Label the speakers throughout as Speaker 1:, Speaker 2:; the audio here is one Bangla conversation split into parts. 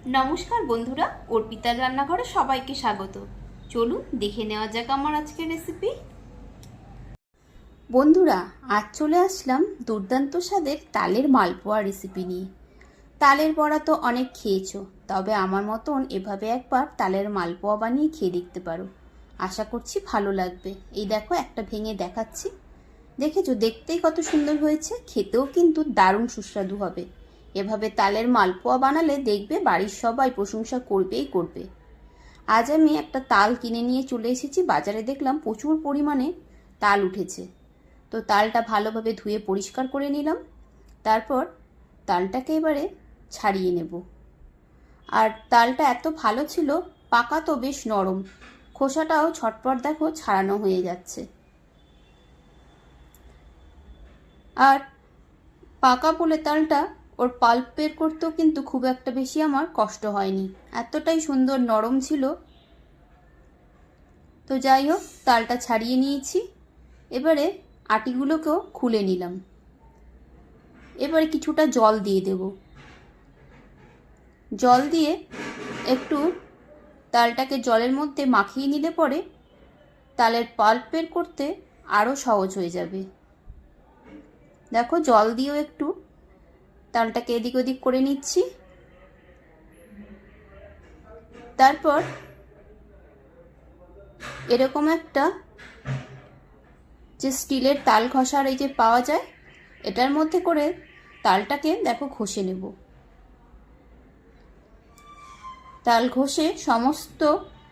Speaker 1: নমস্কার বন্ধুরা, অর্পিতার রান্নাঘরে সবাইকে স্বাগত। চলুন দেখে নেওয়া যাক আমার আজকের রেসিপি। বন্ধুরা, আজ চলে আসলাম দুর্দান্ত স্বাদের তালের মালপোয়া রেসিপি নিয়ে। তালের বড়া তো অনেক খেয়েছো, তবে আমার মতন এভাবে একবার তালের মালপোয়া বানিয়ে খেয়ে দেখতে পারো। আশা করছি ভালো লাগবে। এই দেখো, একটা ভেঙে দেখাচ্ছি। দেখেছো, দেখতেই কত সুন্দর হয়েছে, খেতেও কিন্তু দারুণ সুস্বাদু হবে। এভাবে তালের মালপোয়া বানালে দেখবে বাড়ির সবাই প্রশংসা করবেই করবে। আজ আমি একটা তাল কিনে নিয়ে চলে এসেছি বাজারে। দেখলাম প্রচুর পরিমাণে তাল উঠেছে, তো তালটা ভালোভাবে ধুয়ে পরিষ্কার করে নিলাম। তারপর তালটাকে এবারে ছাড়িয়ে নেব। আর তালটা এত ভালো ছিল, পাকা তো বেশ নরম, খোসাটাও ছটপট দেখো ছাড়ানো হয়ে যাচ্ছে। আর পাকা বলে তালটা ওর পাল্প বের করতেও কিন্তু খুব একটা বেশি আমার কষ্ট হয়নি, এতটাই সুন্দর নরম ছিল। তো যাই হোক, তালটা ছাড়িয়ে নিয়েছি। এবারে আটিগুলোকেও খুলে নিলাম। এবারে কিছুটা জল দিয়ে দেব। জল দিয়ে একটু তালটাকে জলের মধ্যে মাখিয়ে নিলে পরে তালের পাল্প বের করতে আরও সহজ হয়ে যাবে। দেখো, জল দিয়েও একটু তালটাকে এদিক ওদিক করে নিচ্ছি। তারপর এরকম একটা যে স্টিলের তাল ঘষার এই যে পাওয়া যায়, এটার মধ্যে করে তালটাকে দেখো ঘষে নেব। তাল ঘষে সমস্ত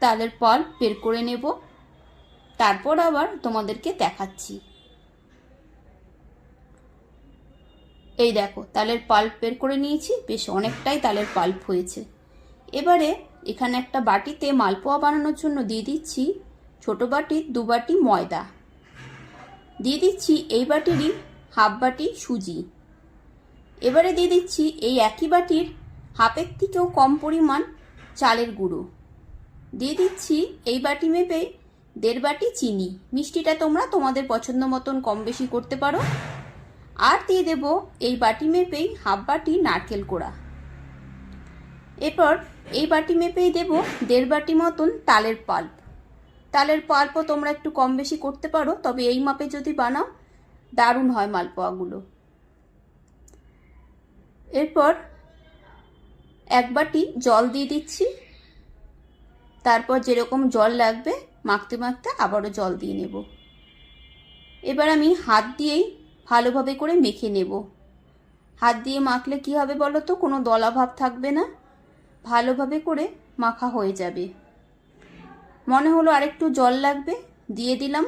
Speaker 1: তালের পাল্প বের করে নেব। তারপর আবার তোমাদেরকে দেখাচ্ছি। এই দেখো, তালের পাল্প বের করে নিয়েছি, বেশ অনেকটাই তালের পাল্প হয়েছে। এবারে এখানে একটা বাটিতে মালপোয়া বানানোর জন্য দিয়ে দিচ্ছি ছোট বাটির 2 বাটি ময়দা। দিয়ে দিচ্ছি এই বাটিরই হাফ বাটি সুজি। এবারে দিয়ে দিচ্ছি এই একই বাটির হাফের থেকেও কম পরিমাণ চালের গুঁড়ো। দিয়ে দিচ্ছি এই বাটি মেপে 1.5 বাটি চিনি। মিষ্টিটা তোমরা তোমাদের পছন্দ মতন কম বেশি করতে পারো। আর দিয়ে দেব এই বাটি মেপেই হাফ বাটি নারকেল কোড়া। এরপর এই বাটি মেপেই দেব 1.5 বাটি মতন তালের পাল্প। তালের পাল্পও তোমরা একটু কম বেশি করতে পারো, তবে এই মাপে যদি বানাও দারুণ হয় মালপোয়াগুলো। এরপর 1 বাটি জল দিয়ে দিচ্ছি। তারপর যেরকম জল লাগবে মাখতে মাখতে আবারও জল দিয়ে নেব। এবার আমি হাত দিয়েই ভালোভাবে করে মেখে নেব। হাত দিয়ে মাখলে কি হবে বলো তো, কোনো দলা ভাব থাকবে না, ভালোভাবে করে মাখা হয়ে যাবে। মনে হলো আরেকটু জল লাগবে, দিয়ে দিলাম।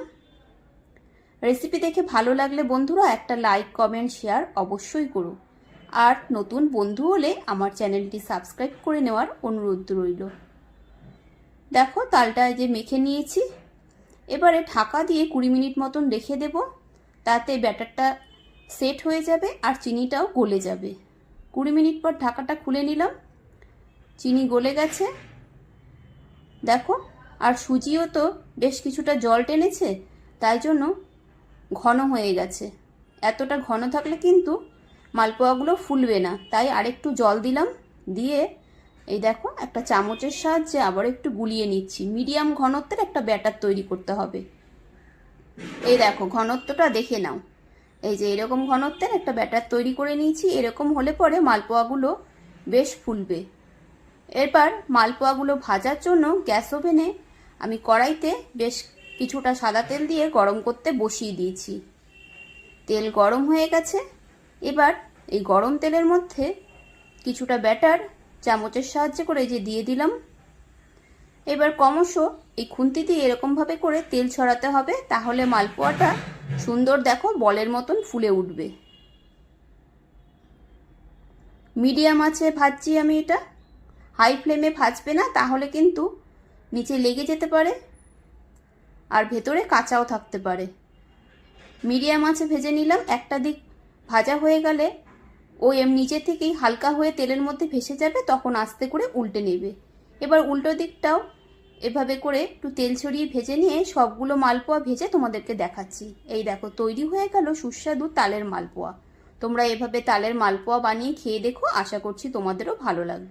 Speaker 1: রেসিপি দেখে ভালো লাগলে বন্ধুরা একটা লাইক, কমেন্ট, শেয়ার অবশ্যই করো। আর নতুন বন্ধু হলে আমার চ্যানেলটি সাবস্ক্রাইব করে নেওয়ার অনুরোধ রইল। দেখো, তালটা যে মেখে নিয়েছি। এবারে ঢাকা দিয়ে 20 মিনিট মতন রেখে দেব, তাতে ব্যাটারটা সেট হয়ে যাবে আর চিনিটাও গলে যাবে। 20 মিনিট পর ঢাকাটা খুলে নিলাম। চিনি গলে গেছে দেখো, আর সুজিও তো বেশ কিছুটা জল টেনেছে, তাই জন্য ঘন হয়ে গেছে। এতটা ঘন থাকলে কিন্তু মালপোয়াগুলো ফুলবে না, তাই আরেকটু জল দিলাম। দিয়ে এই দেখো, একটা চামচের সাহায্যে আবার একটু গুলিয়ে নিচ্ছি। মিডিয়াম ঘনত্বের একটা ব্যাটার তৈরি করতে হবে। এই দেখো, ঘনত্বটা দেখে নাও। এই যে এরকম ঘনত্বের একটা ব্যাটার তৈরি করে নিয়েছি। এরকম হলে পরে মালপোয়াগুলো বেশ ফুলবে। এরপর মালপোয়াগুলো ভাজার জন্য গ্যাস ওভেনে আমি কড়াইতে বেশ কিছুটা সাদা তেল দিয়ে গরম করতে বসিয়ে দিয়েছি। তেল গরম হয়ে গেছে। এবার এই গরম তেলের মধ্যে কিছুটা ব্যাটার চামচের সাহায্যে করে যে দিয়ে দিলাম। এবার ক্রমশ এই খুন্তি দিয়ে এরকমভাবে করে তেল ছড়াতে হবে, তাহলে মালপোয়াটা সুন্দর দেখো বলের মতন ফুলে উঠবে। মিডিয়াম আঁচে ভাজছি আমি এটা, হাই ফ্লেমে ভাজবে না, তাহলে কিন্তু নিচে লেগে যেতে পারে আর ভেতরে কাঁচাও থাকতে পারে। মিডিয়াম আঁচে ভেজে নিলাম। একটা দিক ভাজা হয়ে গেলে ও নিচে থেকেই হালকা হয়ে তেলের মধ্যে ভেসে যাবে, তখন আস্তে করে উল্টে নেবে। এবার উল্টো দিকটাও এভাবে করে একটু তেল ছড়িয়ে ভেজে নিয়ে সবগুলো মালপোয়া ভেজে তোমাদেরকে দেখাচ্ছি। এই দেখো, তৈরি হয়ে গেল সুস্বাদু তালের মালপোয়া। তোমরা এভাবে তালের মালপোয়া বানিয়ে খেয়ে দেখো, আশা করছি তোমাদেরও ভালো লাগবে।